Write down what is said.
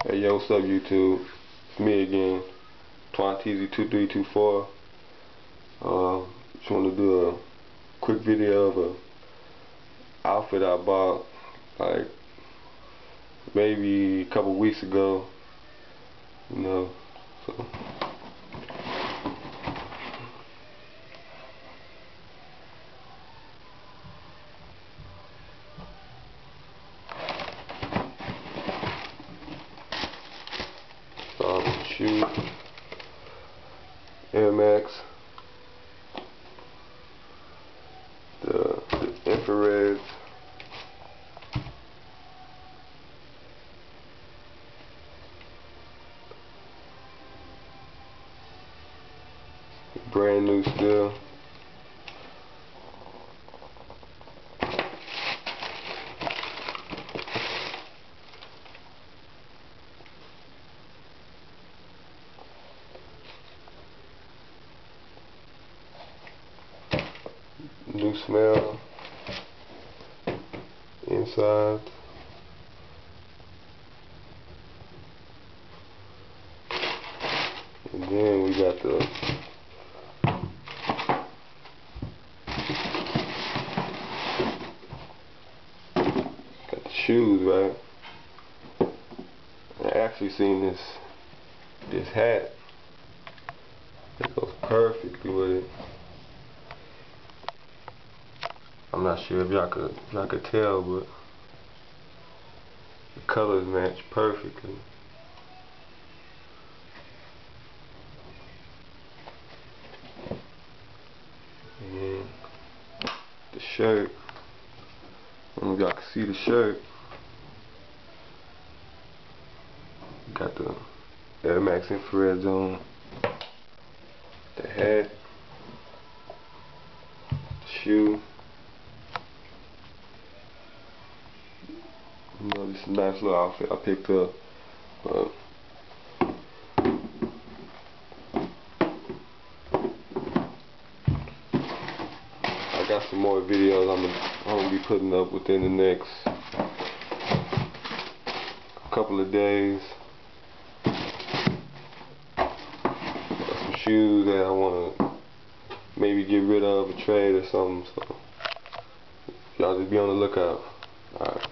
Hey yo, what's up YouTube? It's me again, TwanTeezy2324. Just want to do a quick video of a outfit I bought like maybe a couple weeks ago. So shoe, Air Max, the infrared, brand new still. New smell inside. And then we got the shoes, right? I actually seen this hat. It goes perfectly with it. I'm not sure if y'all could tell, but the colors match perfectly. And the shirt, I don't know if y'all can see the shirt. Got the Air Max infrared on, the hat, the shoe. This is a nice little outfit I picked up. I got some more videos I'm gonna be putting up within the next couple of days. Got some shoes that I wanna maybe get rid of, a trade or something. So y'all just be on the lookout. Alright.